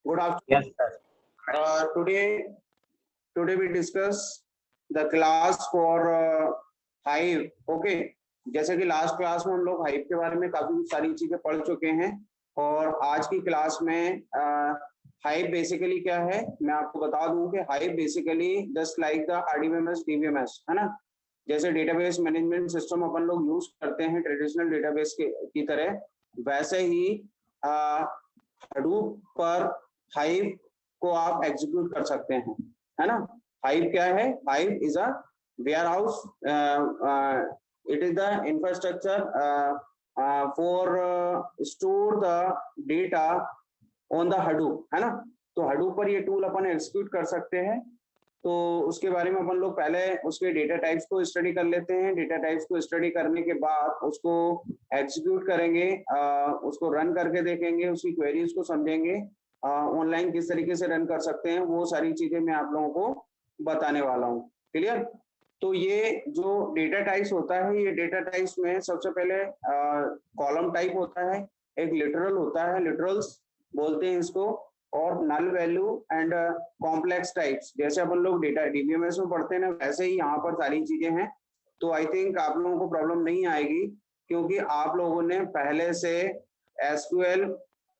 Good afternoon. Yes, sir. Today we discuss the class for Hive. Okay. जैसे कि last class में हम लोग हाइव के बारे में काफी सारी चीजें पढ़ चुके हैं और आज की क्लास में हाइव बेसिकली क्या है मैं आपको बता दूं कि hive basically just like the RDBMS DBMS है ना, जैसे डेटाबेस मैनेजमेंट सिस्टम अपन लोग यूज करते हैं ट्रेडिशनल डेटाबेस की तरह, वैसे ही हडूप पर हाइव को आप एग्जीक्यूट कर सकते हैं, है ना। हाइव क्या है? Hive is a warehouse, it is the infrastructure for store the data on the Hadoop, है ना। तो Hadoop पर ये टूल अपन एग्जीक्यूट कर सकते हैं। तो उसके बारे में अपन लोग पहले उसके डेटा टाइप्स को स्टडी कर लेते हैं। डेटा टाइप्स को स्टडी करने के बाद उसको एग्जीक्यूट करेंगे, उसको रन करके देखेंगे, उसकी क्वेरीज को समझेंगे, ऑनलाइन किस तरीके से रन कर सकते हैं, वो सारी चीजें मैं आप लोगों को बताने वाला हूँ। क्लियर? तो ये जो डेटा टाइप्स होता है, ये डेटा टाइप्स में सबसे पहले कॉलम टाइप होता है, एक लिटरल होता है, लिटरल्स बोलते हैं इसको, और null value and complex types. जैसे अपन लोग डेटा डीबीएमएस में पढ़ते हैं ना, वैसे ही यहाँ पर सारी चीजें हैं। तो आई थिंक आप लोगों को प्रॉब्लम नहीं आएगी क्योंकि आप लोगों ने पहले से एसक्यूएल,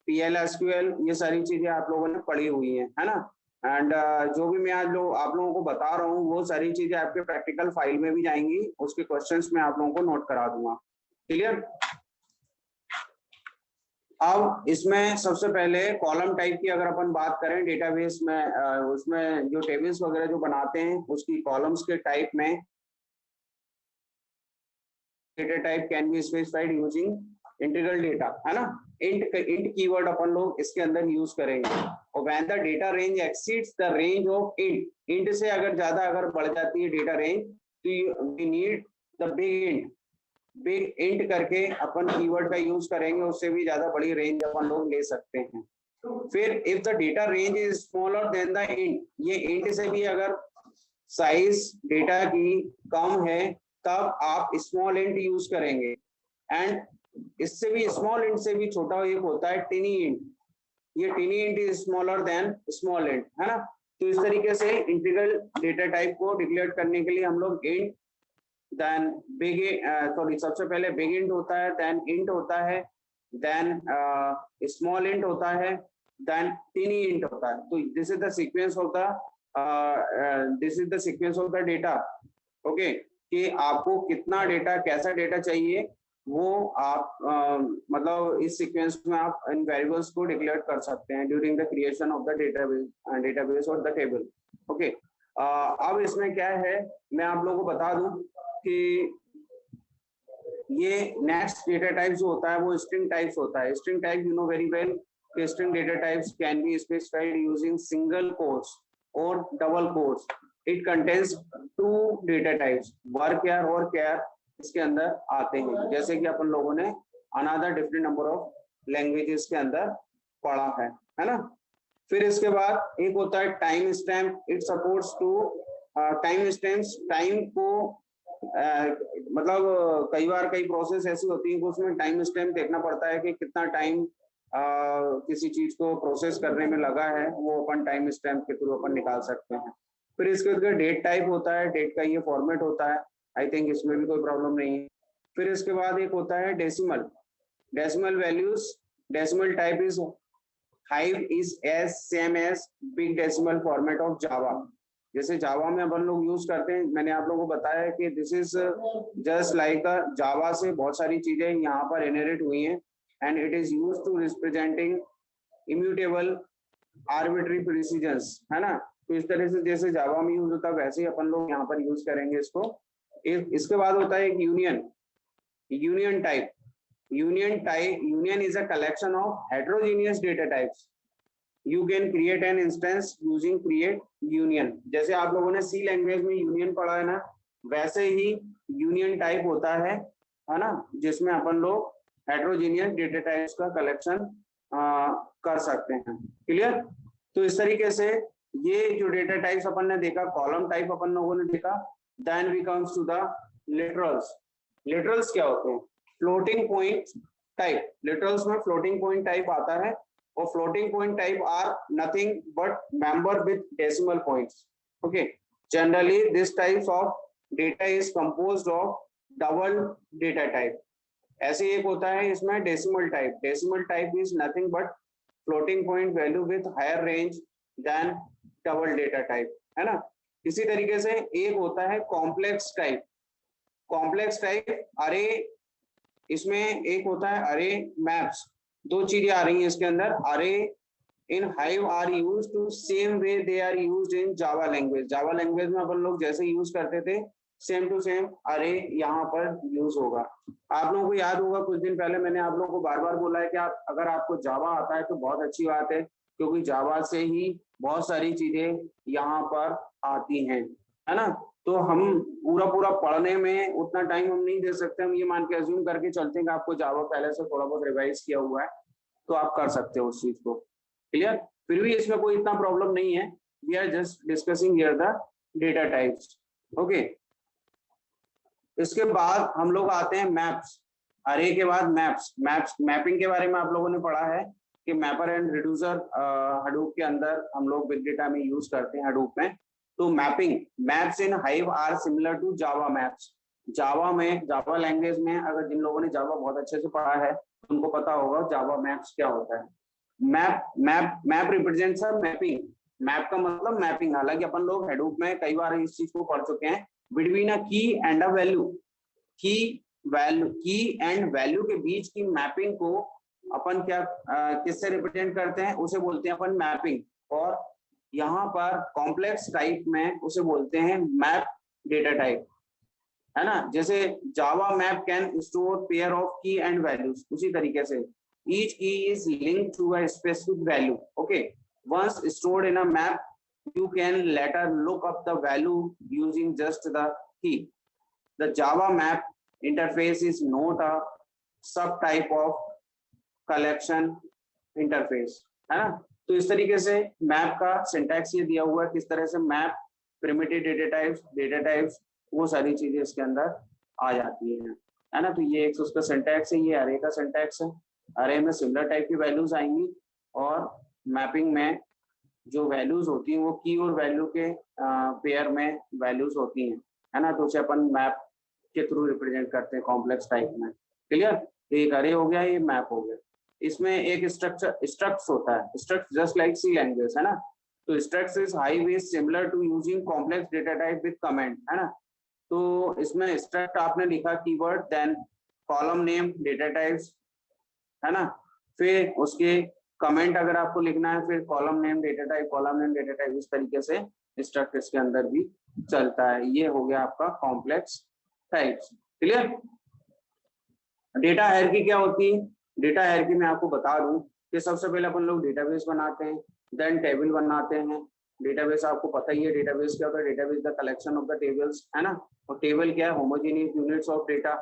पीएल-एसक्यूएल ये सारी चीजें आप लोगों ने पढ़ी हुई हैं, है ना। एंड जो भी मैं आज आप लोगों को बता रहा हूँ वो सारी चीजें आपके प्रैक्टिकल फाइल में भी जाएंगी, उसके क्वेश्चंस में आप लोगों को नोट करा दूंगा। क्लियर? अब इसमें सबसे पहले कॉलम टाइप की अगर अपन बात करें डेटाबेस में, उसमें जो टेबल्स वगैरह जो बनाते हैं उसकी कॉलम्स के टाइप में data type can be specified using integral data, है ना। इंट कीवर्ड अपन लोग इसके अंदर यूज करेंगे। और when the data range exceeds the range of int से अगर ज्यादा अगर बढ़ जाती है डेटा रेंज तो we need the big int करके अपन कीवर्ड का यूज करेंगे, उससे भी ज्यादा बड़ी रेंज अपन लोग ले सकते हैं। फिर if the data range is smaller than the int, ये इंट से भी अगर साइज डेटा की कम है तब आप स्मॉल इंट यूज करेंगे। एंड इससे भी स्मॉल इंट से भी छोटा एक होता है टिनी इंट, ये टिनी int is smaller than small int, है ना। तो इस तरीके से इंटीग्रल डेटा टाइप को डिक्लेयर करने के लिए हम लोग इंट देन बिग सबसे पहले बिग इंट होता है, देन इंट होता है, देन स्मॉल इंट होता है, देन टिनी इंट होता है। तो this is the sequence of the data. Okay, कि आपको कितना डेटा, कैसा डेटा चाहिए वो आप मतलब इस सीक्वेंस में आप इन वेरिएबल्स को डिक्लेयर कर सकते हैं during the creation of the database और द टेबल। ओके, अब इसमें क्या है मैं आप लोगों को बता दूं कि ये नेक्स्ट डेटा टाइप जो होता है वो स्ट्रिंग टाइप्स होता है। String type you know very well कि string data types can be specified using single quotes और double quotes. It contains two data types, varchar और चार इसके अंदर आते हैं, जैसे कि अपन लोगों ने another different number of languages के अंदर पढ़ा है ना। फिर इसके बाद एक होता है time stamp. It supports to time stamps, time को मतलब कई बार कई प्रोसेस ऐसी होती है कि उसमें टाइम स्टैम्प देखना पड़ता है कि कितना टाइम किसी चीज को प्रोसेस करने में लगा है, वो अपन टाइम स्टैम्प के थ्रू अपन निकाल सकते हैं। फिर इसके बाद डेट टाइप होता है, डेट का ये फॉर्मेट होता है, आई थिंक इसमें भी कोई प्रॉब्लम नहीं है। फिर इसके बाद एक होता है decimal values. Decimal type is Hive is as same as big decimal format of Java. जैसे जावा में अपन लोग यूज करते हैं, मैंने आप लोगों को बताया कि this is just like Java से बहुत सारी चीजें यहाँ पर इनहेरिट हुई हैं and it is use to representing immutable arbitrary precisions, है ना। तो इस तरह से जैसे जावा में यूज होता है वैसे ही अपन लोग यहाँ पर यूज करेंगे इसको। इसके बाद होता है एक union type. Union is a collection of heterogeneous data types. You can create an instance using create union. जैसे आप लोगों ने सी लैंग्वेज में यूनियन पढ़ा है ना, वैसे ही यूनियन टाइप होता है ना, जिसमें अपन लोग हेटेरोजेनियस डेटा टाइप्स का कलेक्शन कर सकते हैं। क्लियर? तो इस तरीके से ये जो डेटा टाइप्स अपन ने देखा, कॉलम टाइप अपन लोगों ने देखा। Then we comes to the literals. Literals क्या होते हैं? Floating point type. लिटरल्स में फ्लोटिंग पॉइंट टाइप आता है और floating point type are nothing but member with decimal points. Okay, generally this types of data is composed of double data type. ऐसे एक होता है इसमें decimal type is nothing but floating point value with higher range than double data type, है ना। इसी तरीके से एक होता है कॉम्प्लेक्स टाइप अरे, इसमें एक होता है अरे मैप्स। दो चीजें आ रही हैं इसके अंदर। अरे in hive are used to same way they are used in Java language में अपन लोग जैसे यूज करते थे सेम टू सेम अरे यहाँ पर यूज होगा। आप लोगों को याद होगा कुछ दिन पहले मैंने आप लोगों को बार बार बोला है कि आप अगर आपको जावा आता है तो बहुत अच्छी बात है, क्योंकि जावा से ही बहुत सारी चीजें यहाँ पर आती हैं, है ना। तो हम पूरा पढ़ने में उतना टाइम हम नहीं दे सकते। हम ये मान के अज्यूम करके चलते हैं कि आपको जावा पहले से थोड़ा बहुत रिवाइज किया हुआ है तो आप कर सकते हो उस चीज को। क्लियर? फिर भी इसमें कोई इतना प्रॉब्लम नहीं है। We are just discussing here the data types. Okay, इसके बाद हम लोग आते हैं मैप्स। अरे के बाद मैपिंग के बारे में आप लोगों ने पढ़ा है कि मैपर एंड रिड्यूसर हडूप के अंदर हम लोग बिग डेटा में यूज करते हैं हडूप में। तो maps in hive are similar to Java maps. Java language में अगर जिन लोगों ने जावा बहुत अच्छे से पढ़ा है उनको पता होगा जावा मैप्स क्या होता है। Map represents a mapping. Map का मतलब मैपिंग। हालांकि अपन लोग हडूप में कई बार इस चीज को पढ़ चुके हैं। बिटवीन अ की एंड अ वैल्यू, की एंड वैल्यू के बीच की मैपिंग को अपन क्या किससे रिप्रेजेंट करते हैं, उसे बोलते हैं अपन मैपिंग। और यहाँ पर कॉम्प्लेक्स टाइप में उसे बोलते हैं मैप डेटा टाइप, है ना। जैसे Java map can store pair of key and values, उसी तरीके से each key is linked to a specific value. Okay, once stored in a map you can later look up the value using just the key. The Java map interface is not a subtype of collection interface, है ना। तो इस तरीके से map का syntax ये दिया हुआ है, किस तरह से मैप, प्रिमिटिव डेटा टाइप्स वो सारी चीजें इसके अंदर आ जाती है ना। तो ये एक उसका सिंटैक्स है, ये अरे का सिंटैक्स है। अरे में सिमिलर टाइप की वैल्यूज आएंगी और मैपिंग में जो वैल्यूज होती हैं वो की और वैल्यू के पेयर में वैल्यूज होती हैं, है ना। तो उसे अपन मैप के थ्रू रिप्रेजेंट करते हैं कॉम्प्लेक्स टाइप में। क्लियर? तो एक अरे हो गया, ये मैप हो गया। इसमें एक स्ट्रक्ट्स होता है, struct just like C language, है ना। तो structs is high way similar to using complex data type with comment, है ना। तो इसमें स्ट्रक्ट आपने लिखा keyword, then column name data types, है ना। फिर उसके कमेंट अगर आपको लिखना है, फिर कॉलम नेम डेटा टाइप, इस तरीके से स्ट्रक्ट इसके अंदर भी चलता है। ये हो गया आपका complex types. Clear? Data hierarchy क्या होती है? डेटा हायरार्की में आपको बता दूं कि सबसे पहले अपन लोग डेटाबेस बनाते हैं, देन टेबल बनाते हैं। डेटाबेस आपको पता ही है, डेटाबेस क्या होता है? Database the collection of the tables, है ना। और टेबल क्या है? Homogeneous units of data.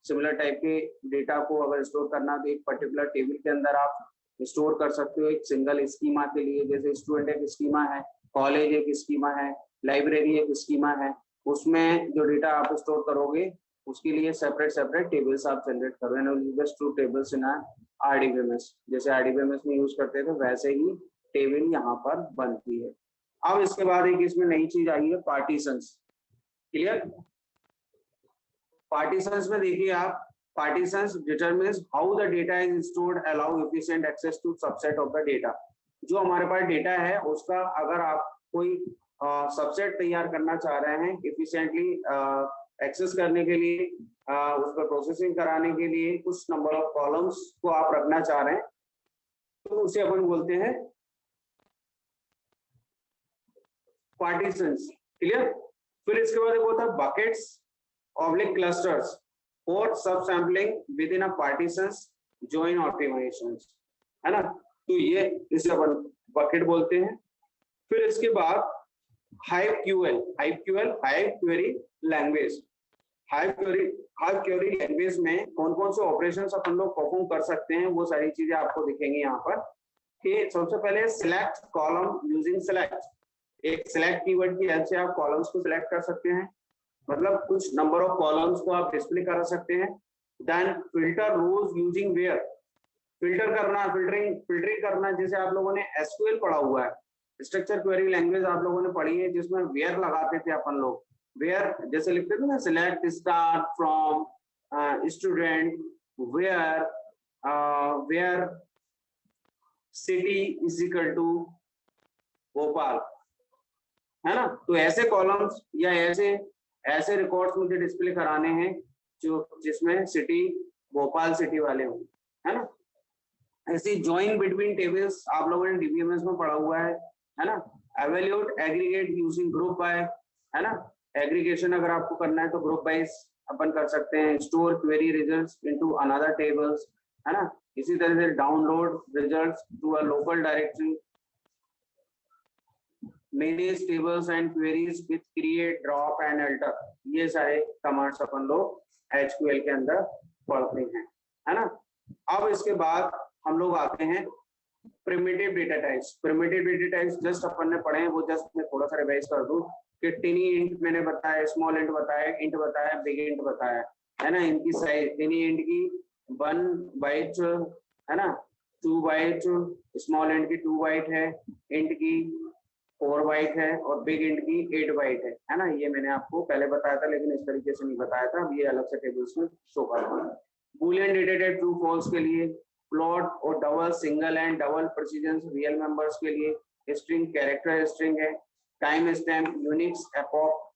Similar type के डेटा को अगर स्टोर करना तो एक पर्टिकुलर टेबल के अंदर आप स्टोर कर सकते हो एक सिंगल स्कीमा के लिए। जैसे स्टूडेंट एक स्कीमा है, कॉलेज एक स्कीमा है, लाइब्रेरी एक स्कीमा है। उसमें जो डेटा आप स्टोर करोगे उसके लिए सेपरेट टेबल्स आप जनरेट करोगे। टू टेबल्स इन आरडीबीएमएस, जैसे आरडीबीएमएस में यूज करते थे वैसे ही टेबल यहाँ पर बनती है। अब इसके बाद एक इसमें नई चीज आई है, पार्टीशंस। क्लियर? पार्टीशंस में देखिए आप, partitions determines how the data is stored, allow efficient access to subset of the data. जो हमारे पास डेटा है उसका अगर आप कोई सबसेट तैयार करना चाह रहे हैं एफिशिएंटली एक्सेस करने के लिए, उस पर प्रोसेसिंग कराने के लिए कुछ नंबर ऑफ कॉलम्स को आप रखना चाह रहे हैं तो उसे अपन बोलते हैं पार्टीशंस। क्लियर? फिर इसके बाद एक होता है बकेट्स ऑब्लिक क्लस्टर्स और सब sampling with in a partitions join optimisations, है ना। तो ये इसे अपन बकेट बोलते हैं। फिर इसके बाद hive query language. Hive query language में कौन कौन से ऑपरेशंस अपन लोग परफॉर्म कर सकते हैं वो सारी चीजें आपको दिखेंगी यहाँ पर। कि सबसे पहले सिलेक्ट कॉलम यूजिंग सिलेक्ट। एक सिलेक्ट कीवर्ड की हेल्प से आप कॉलम्स को सिलेक्ट कर सकते हैं, मतलब कुछ नंबर ऑफ कॉलम्स को आप डिस्प्ले कर सकते हैं। देन फिल्टर रोज यूजिंग वेयर। फिल्टर करना, फिल्टरिंग करना, जैसे आप लोगों ने एसक्यूएल पढ़ा हुआ है, स्ट्रक्चर क्वेरी लैंग्वेज आप लोगों ने पढ़ी है, जिसमें वेयर लगाते थे अपन लोग, वेयर जैसे लिखते थे ना, select star from student where city is equal to Bhopal, है ना। तो ऐसे कॉलम्स या ऐसे ऐसे रिकॉर्ड्स मुझे डिस्प्ले कराने हैं जो जिसमें सिटी भोपाल सिटी वाले हों, है ना। ऐसी ज्वाइन बिटवीन टेबल्स आप लोगों ने डीबीएमएस में पढ़ा हुआ है ना। Evaluate aggregate using group by, है ना, एग्रीगेशन अगर आपको करना है तो ग्रुप वाइज अपन कर सकते हैं। Store query results into another tables, है ना। इसी तरह से download results to a local directory, manage tables and queries with create drop and alter, ये सारे कमांड्स अपन लोग एचक्यूएल के अंदर पढ़ते हैं, है ना। अब इसके बाद हम लोग आते हैं primitive data types. Primitive data types just अपन ने पढ़े हैं, वो जस्ट मैं थोड़ा सा रिवाइज कर दूं कि टिनी इंट मैंने बताया, स्मॉल इंट बताया, इंट बताया, बिग इंट बताया, है ना। इनकी साइज टिनी इंट की 1 बाइट, है ना, 2 बाइट, स्मॉल इंट की 2 बाइट है, इंट की 4 बाइट है और बिग इंट की 8 बाइट है ना। ये मैंने आपको पहले बताया था, लेकिन इस तरीके से नहीं बताया था, अब ये अलग से टेबल्स में शो कर रहा हूँ। Boolean data type true false के लिए, प्लॉट और double, single and double precision real numbers के लिए, स्ट्रिंग कैरेक्टर स्ट्रिंग है, time stamp Unix epoch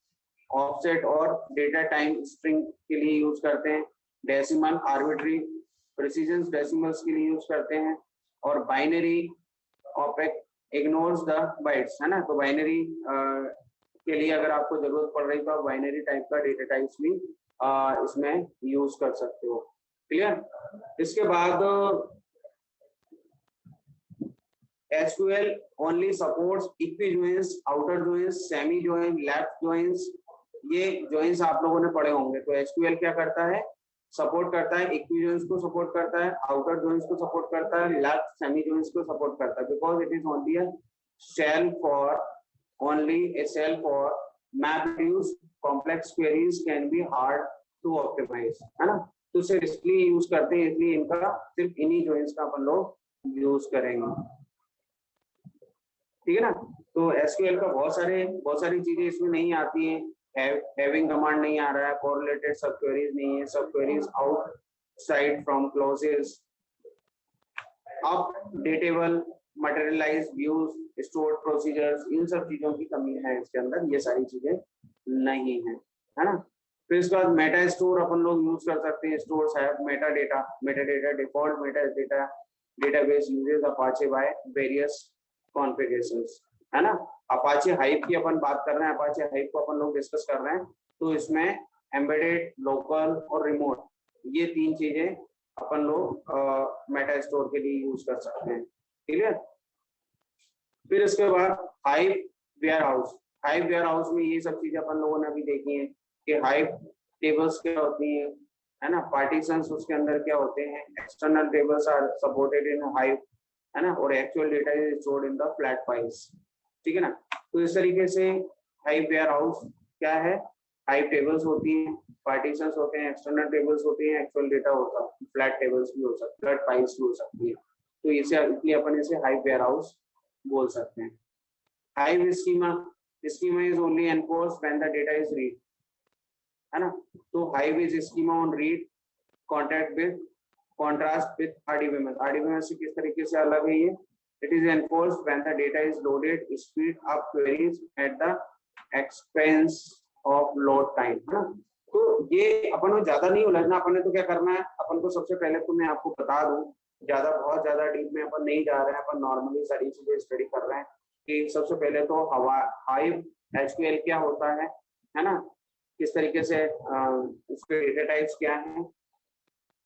offset और डेटा टाइम स्ट्रिंग के लिए यूज करते हैं। डेसिमल आर्बिट्री प्रेसिजन डेसिमल्स के लिए यूज करते हैं, और binary opaque ignores the bytes, है ना। तो बाइनरी के लिए अगर आपको जरूरत पड़ रही तो आप बाइनरी टाइप का डेटा टाइप्स भी इसमें यूज कर सकते हो। क्लियर। इसके बाद SQL only supports equi joins, outer joins, semi join, left joins, ये joins आप लोगों ने पढ़े होंगे। तो SQL क्या करता है, सपोर्ट करता है, इक्वी joins को सपोर्ट करता है, आउटर joins को सपोर्ट करता है, लेफ्ट सेमी joins को सपोर्ट करता है, because it is only a shell for map reduce complex queries can be hard to optimize, है ना। तो सिर्फ इसलिए यूज करते हैं, इसलिए इनका सिर्फ इन्हीं joins का अपन लोग यूज करेंगे, ठीक है ना। तो एसक्यूएल का बहुत सारी चीजें इसमें नहीं आती हैं। हैविंग कमांड नहीं आ रहा है, कोरिलेटेड सब क्वेरीज नहीं है, सब queries outside from clauses, updatable, materialize views, stored procedures, इन सब चीजों की कमी है इसके अंदर, ये सारी चीजें नहीं है ना। फिर इसके बाद मेटा स्टोर अपन लोग यूज कर सकते हैं। स्टोर्स है Meta data default Meta data database uses Apache by various configurations, है ना। अपाचे हाइप की अपन बात कर रहे हैं, अपाचे हाइप को अपन लोग डिस्कस कर रहे हैं। तो इसमें एम्बेडेड, लोकल और रिमोट, ये 3 चीजें अपन लोग मेटा स्टोर के लिए यूज कर सकते हैं, ठीक है। फिर इसके बाद हाइप वेयर हाउस में ये सब चीजें अपन लोगों ने अभी देखी है कि हाइप टेबल्स क्या होती है, है ना। पार्टीशंस उसके अंदर क्या होते हैं, external tables are supported in Hive, है ना, और actual data is stored in the flat files, ठीक है ना। तो इस तरीके से हाइप वेयर हाउस क्या है, हाइप टेबल्स होती हैं, पार्टीशंस होते हैं, एक्सटर्नल टेबल्स होती हैं, एक्चुअल डेटा होता है, फ्लैट टेबल्स भी हो सकती है, फ्लैट फाइल्स भी हो सकती है। तो इसे इसलिए अपन इसे हाइप वेयर हाउस बोल सकते हैं। Hype schema is only enforced when the data is read, है ना। तो hype is schema on read contrast with RDBMS। RDBMS से किस तरीके से अलग है ये, it is enforced when the data is loaded, speed up queries at the expense of load time, है ना। तो ये अपन को ज्यादा नहीं उलझना, अपन ने तो क्या करना है, अपन को सबसे पहले तो मैं आपको बता दूं, बहुत ज्यादा डीप में अपन नहीं जा रहे हैं, अपन नॉर्मली सारी चीजें स्टडी कर रहे हैं कि सबसे पहले तो हाइप एचक्यूएल क्या होता है ना, किस तरीके से उसके डेटा टाइप्स क्या हैं,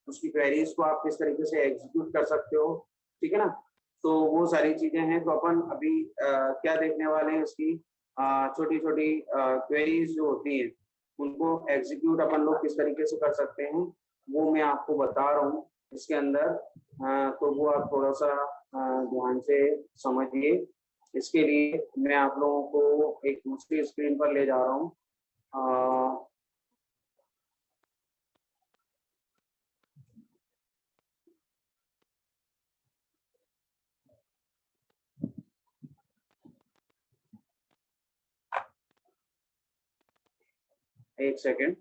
उसकी क्वेरीज को आप किस तरीके से एग्जीक्यूट कर सकते हो, ठीक है ना। तो वो सारी चीजें हैं। तो अपन अभी क्या देखने वाले हैं, उसकी छोटी छोटी क्वेरीज जो होती हैं उनको एग्जीक्यूट अपन लोग किस तरीके से कर सकते हैं, वो मैं आपको बता रहा हूँ इसके अंदर। तो वो आप थोड़ा सा ध्यान से समझिए। इसके लिए मैं आप लोगों को एक दूसरी स्क्रीन पर ले जा रहा हूँ। एक सेकेंड।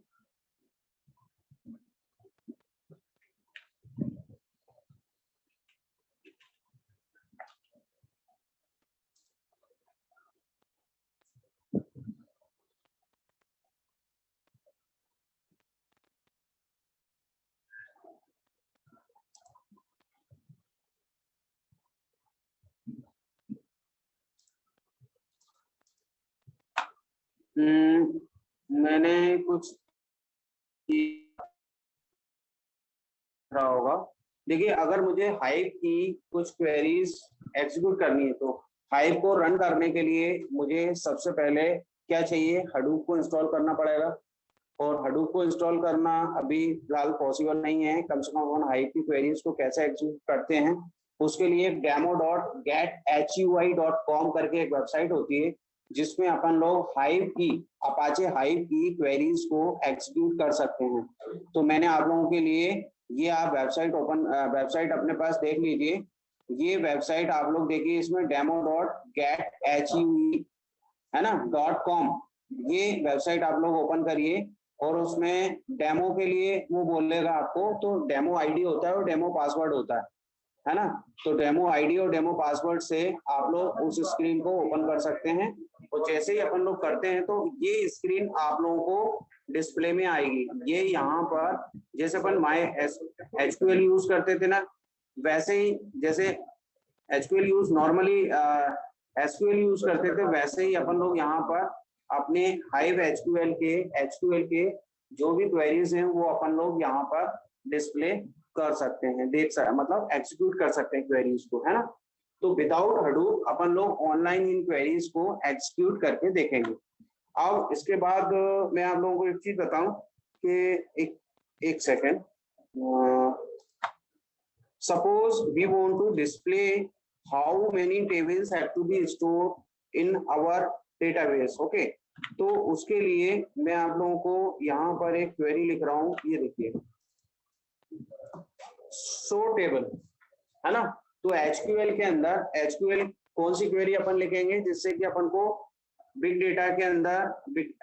मैंने कुछ रहा होगा। देखिए, अगर मुझे हाइव की कुछ क्वेरीज एग्जीक्यूट करनी है तो हाइव को रन करने के लिए मुझे सबसे पहले क्या चाहिए, हडूप को इंस्टॉल करना पड़ेगा। और हडूप को इंस्टॉल करना अभी फिलहाल पॉसिबल नहीं है। कम से कम अपन हाइव की क्वेरीज को कैसे एग्जीक्यूट करते हैं उसके लिए demo.gethui.com करके एक वेबसाइट होती है जिसमें अपन लोग हाइव की, अपाचे हाइव की क्वेरीज को एग्जीक्यूट कर सकते हैं। तो मैंने आप लोगों के लिए ये आप वेबसाइट अपने पास देख लीजिए। ये वेबसाइट आप लोग देखिए, इसमें demo.gethui है ना .com, ये वेबसाइट आप लोग ओपन करिए और उसमें डेमो के लिए वो बोलेगा आपको। तो डेमो आईडी होता है और डेमो पासवर्ड होता है ना। तो डेमो आईडी और डेमो पासवर्ड से आप लोग उस स्क्रीन को ओपन कर सकते हैं। और जैसे ही अपन लोग करते हैं तो ये स्क्रीन आप लोगों को डिस्प्ले में आएगी। ये यहाँ पर जैसे अपन माई एचक्यूएल यूज करते थे ना, वैसे ही जैसे एचक्यूएल यूज नॉर्मली एसक्यूएल यूज करते थे, वैसे ही अपन लोग यहाँ पर अपने हाइव एचक्यूएल के जो भी क्वेरीज हैं वो अपन लोग यहाँ पर डिस्प्ले कर सकते हैं, मतलब एग्जीक्यूट कर सकते हैं क्वेरीज को, है ना। तो विदाउट हडूप अपन लोग ऑनलाइन इन क्वेरीज को एग्जीक्यूट करके देखेंगे। अब इसके बाद मैं आप लोगों को एक चीज बताऊं कि एक second, suppose we want to display how many tables have to be stored in our database. Okay, तो उसके लिए मैं आप लोगों को यहाँ पर एक क्वेरी लिख रहा हूँ, ये देखिए, शो टेबल, है ना। तो एचक्यूएल के अंदर एचक्यूएल कौन सी क्वेरी अपन लिखेंगे जिससे कि अपन को बिग डेटा के अंदर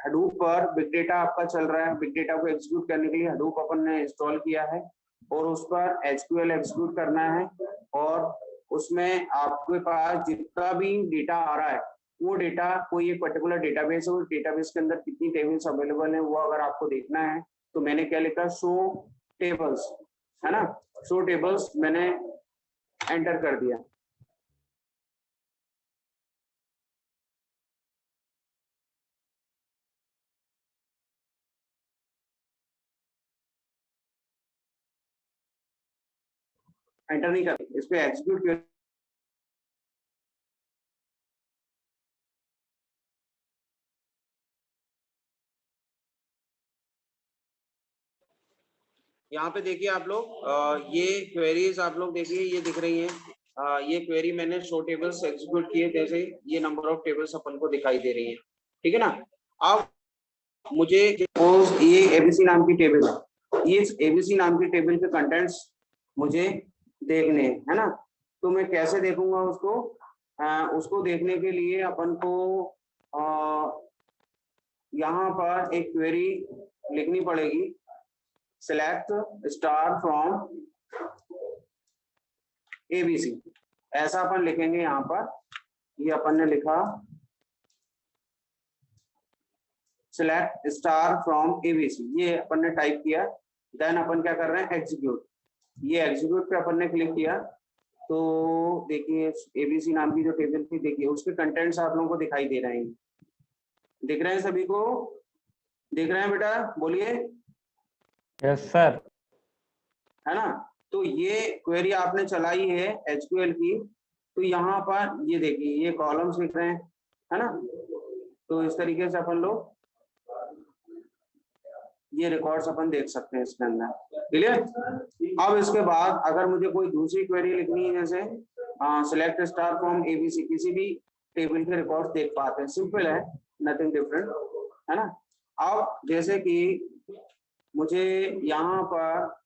हडूप पर बिग डेटा आपका चल रहा है, बिग डेटा को एग्जीक्यूट करने के लिए हडूप अपन ने इंस्टॉल किया है और उस पर एचक्यूएल एग्जीक्यूट करना है। और उसमें आपके पास जितना भी डेटा आ रहा है वो डेटा कोई एक पर्टिकुलर डेटाबेस है, उस डेटाबेस के अंदर कितनी टेबल्स अवेलेबल है वो अगर आपको देखना है तो मैंने क्या लिखा, शो टेबल्स, है ना। शो टेबल्स मैंने एंटर कर दिया। एंटर नहीं कर, इस पे एग्जीक्यूट, यहाँ पे देखिए आप लोग, ये क्वेरीज आप लोग देखिए, ये दिख रही हैं। ये क्वेरी मैंने शो टेबल्स एग्जीक्यूट किए, जैसे ये नंबर ऑफ टेबल्स अपन को दिखाई दे रही है, ठीक है ना। अब मुझे ये एबीसी नाम की टेबल है, ये एबीसी नाम की टेबल के कंटेंट्स मुझे देखने है ना। तो मैं कैसे देखूंगा उसको, उसको देखने के लिए अपन को यहाँ पर एक क्वेरी लिखनी पड़ेगी, सिलेक्ट स्टार फ्रॉम एबीसी, ऐसा अपन लिखेंगे। यहाँ पर ये अपन ने लिखा सिलेक्ट स्टार फ्रॉम एबीसी, ये अपन ने टाइप किया। देन अपन क्या कर रहे हैं, एग्जीक्यूट। ये एग्जीक्यूट पे अपन ने क्लिक किया तो देखिए एबीसी नाम की जो टेबल थी, देखिए उसके कंटेंट्स आप लोगों को दिखाई दे रहे हैं। दिख रहे हैं सभी को, दिख रहे हैं बेटा, बोलिए। Yes sir. है ना। तो ये क्वेरी आपने चलाई है एचक्यूएल की, तो यहाँ पर ये देखिए ये कॉलम्स दिख रहे हैं, है ना। तो इस तरीके से अपन लोग ये रिकॉर्ड्स अपन देख सकते हैं इसके अंदर, क्लियर। अब इसके बाद अगर मुझे कोई दूसरी क्वेरी लिखनी है, जैसे सिलेक्ट स्टार फ्रॉम एबीसी, किसी भी टेबल के रिकॉर्ड्स देख पाते हैं, सिंपल है, नथिंग डिफरेंट, है ना। अब जैसे कि मुझे यहाँ पर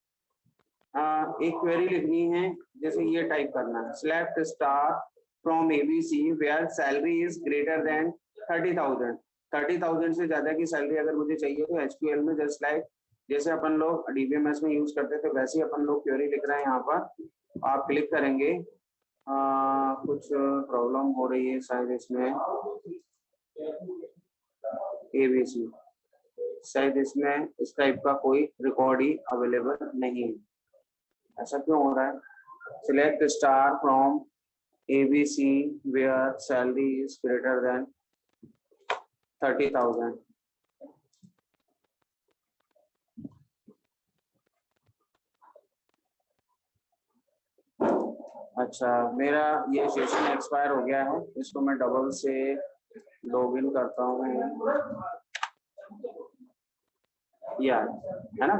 एक क्वेरी लिखनी है, जैसे ये टाइप करना है, select star from ABC where salary is greater than 30,000, 30,000 से ज्यादा की सैलरी अगर मुझे चाहिए तो एचक्यूएल में जस्ट लाइक जैसे अपन लोग डीबीएमएस में यूज करते थे वैसे ही अपन लोग क्वेरी लिख रहे हैं। यहाँ पर आप क्लिक करेंगे, कुछ प्रॉब्लम हो रही है शायद इसमें, एबीसी शायद इसमें इस टाइप का कोई रिकॉर्ड ही अवेलेबल नहीं है। ऐसा क्यों हो रहा है? Select star from ABC where salary is greater than 30,000। अच्छा, मेरा ये सेशन एक्सपायर हो गया है, इसको मैं डबल से लॉग इन करता हूँ यार, है ना।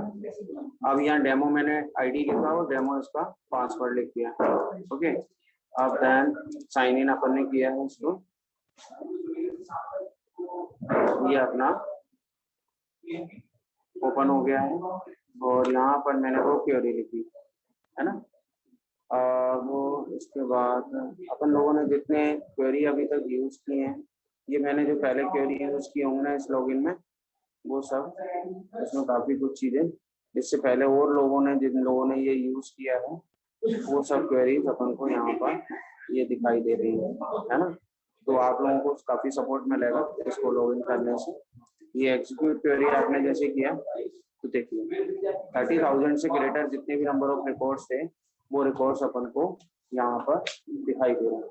अब यहाँ डेमो मैंने आईडी लिखा और डेमो इसका पासवर्ड लिख दिया। ओके, अब देन साइन इन अपन ने किया है इसको, ये अपना ओपन हो गया है और यहाँ पर मैंने वो क्वेरी लिखी है ना। वो इसके बाद अपन लोगों ने जितने क्वेरी अभी तक यूज किए हैं, ये मैंने जो पहले क्वेरी यूज किए होंगे ना इस लॉगिन में, वो सब इसमें काफी कुछ चीजें इससे पहले और लोगों ने जिन लोगों ने ये यूज किया है वो सब क्वेरीज अपन को यहाँ पर ये दिखाई दे रही है ना। तो आप लोगों को काफी सपोर्ट मिलेगा इसको लॉगिन करने से। ये एग्जीक्यूट क्वेरी आपने जैसे किया तो देखिए 30,000 से ग्रेटर जितने भी नंबर ऑफ रिकॉर्ड्स थे वो रिकॉर्ड्स अपन को यहाँ पर दिखाई दे रहे हैं।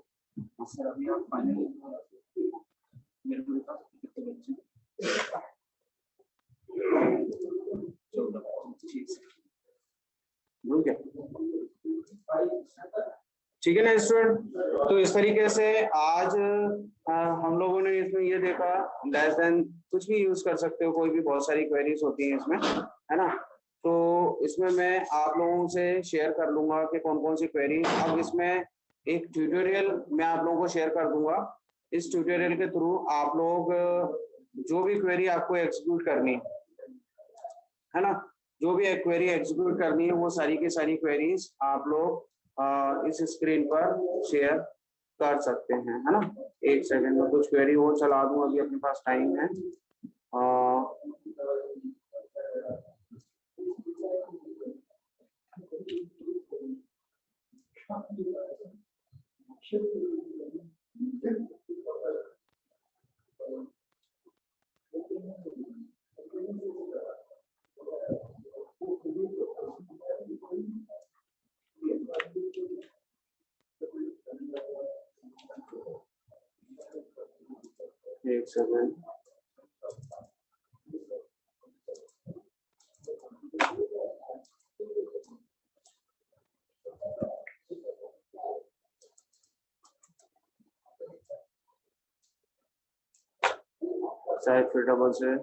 ठीक है ना स्टूडेंट। तो इस तरीके से आज हम लोगों ने इसमें ये देखा, लेस देन कुछ भी यूज कर सकते हो, कोई भी, बहुत सारी क्वेरीज होती हैं इसमें, है ना। तो इसमें मैं आप लोगों से शेयर कर लूंगा कि कौन कौन सी क्वेरी। अब इसमें एक ट्यूटोरियल मैं आप लोगों को शेयर कर दूंगा। इस ट्यूटोरियल के थ्रू आप लोग जो भी क्वेरी आपको एग्जीक्यूट करनी है ना, जो भी क्वेरी एग्जीक्यूट करनी है वो सारी की सारी क्वेरीज आप लोग इस स्क्रीन पर शेयर कर सकते हैं, है ना। एक सेकंड में कुछ क्वेरी और चला दूं, अभी अपने पास टाइम है। एक सेकंड, शायद फिर डबल से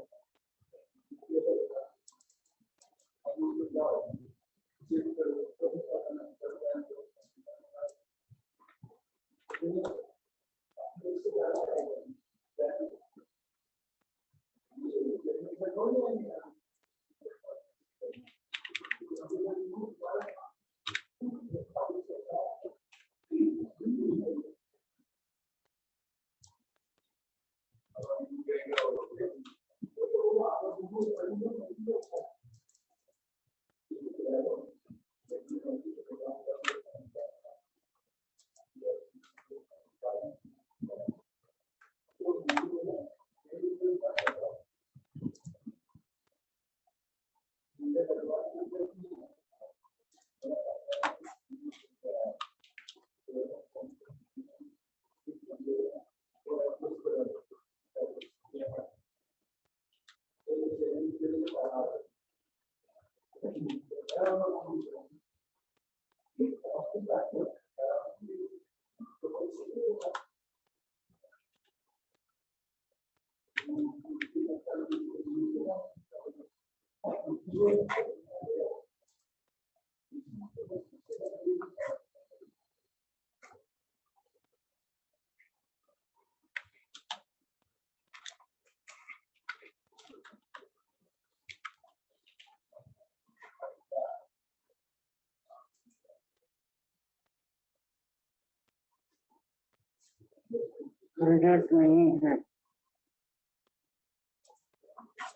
रिजल्ट नहीं है।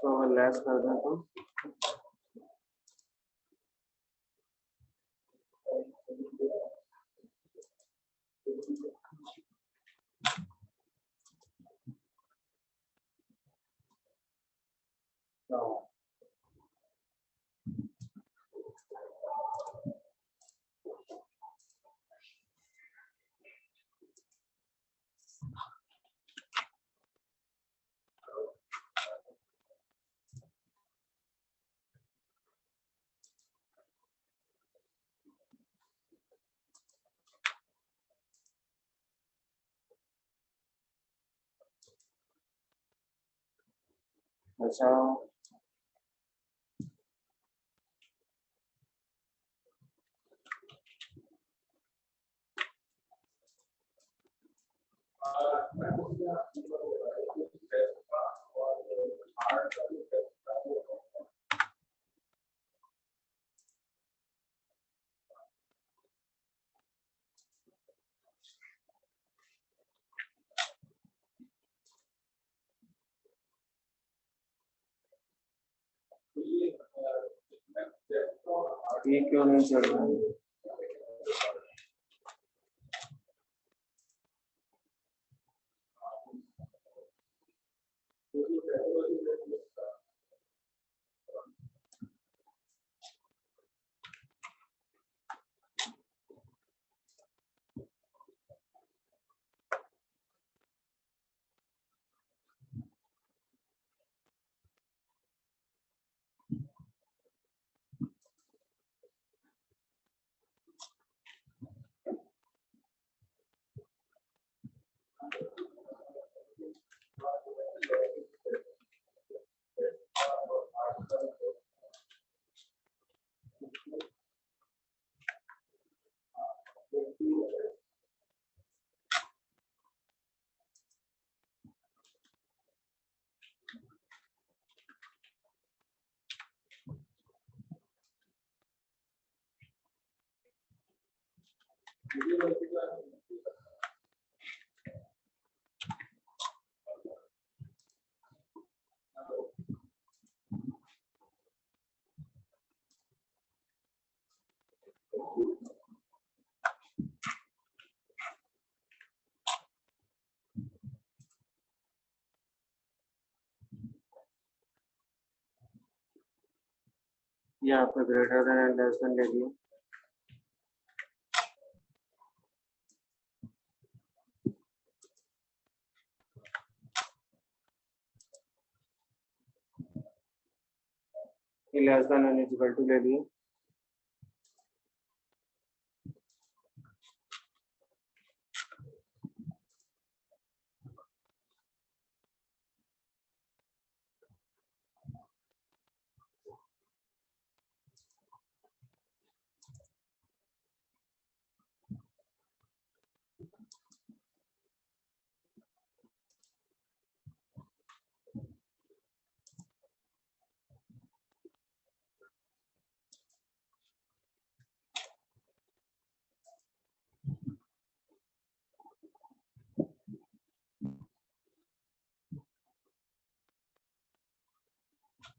इसको अगर लेस कर दें तो अच्छा ये क्यों नहीं चल रहा है? यहाँ पे greater than and less than ले लिया। Less than and equal to ले लिए।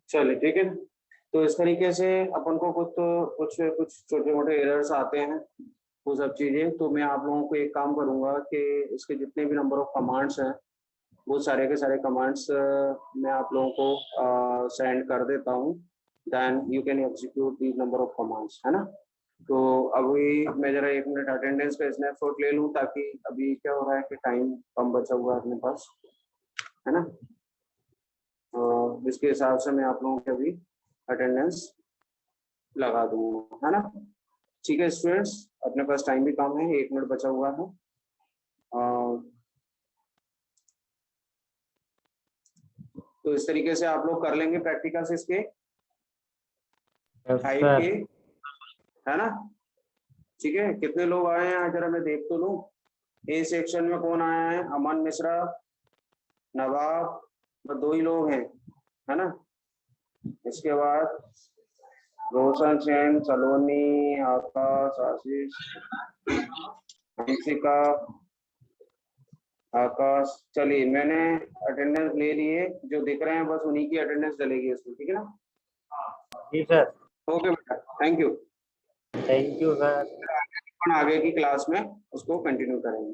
चलिए ठीक है, तो इस तरीके से अपन को कुछ छोटे मोटे एरर्स आते हैं, वो सब चीजें। तो मैं आप लोगों को एक काम करूंगा कि इसके जितने भी नंबर ऑफ कमांड्स हैं वो सारे के सारे कमांड्स मैं आप लोगों को सेंड कर देता हूँ, then you can execute the number of commands, है ना। तो अभी मैं जरा 1 मिनट अटेंडेंस का स्नैपशॉट ले लूँ, ताकि अभी क्या हो रहा है कि टाइम कम बचा हुआ है अपने पास, है ना। जिसके हिसाब से मैं आप लोगों के अभी अटेंडेंस लगा दूंगा, है ना। ठीक है स्टूडेंट्स, अपने पास टाइम भी कम है, 1 मिनट बचा हुआ है। तो इस तरीके से आप लोग कर लेंगे प्रैक्टिकल्स इसके यस 5 सर। के, है ना। ठीक है, कितने लोग आए हैं जरा मैं देख तो लूं। ए सेक्शन में कौन आया है? अमन मिश्रा, नवाब, तो 2 ही लोग हैं, है ना। इसके बाद रोशन सेन, सलोनी, आकाश, आशीष, हंसिका, आकाश, चलिए मैंने अटेंडेंस ले लिए, जो दिख रहे हैं बस उन्हीं की अटेंडेंस चलेगी इसमें, ठीक है ना? जी सर। ओके बेटा, thank you. Thank you sir. आगे की क्लास में उसको कंटिन्यू करेंगे।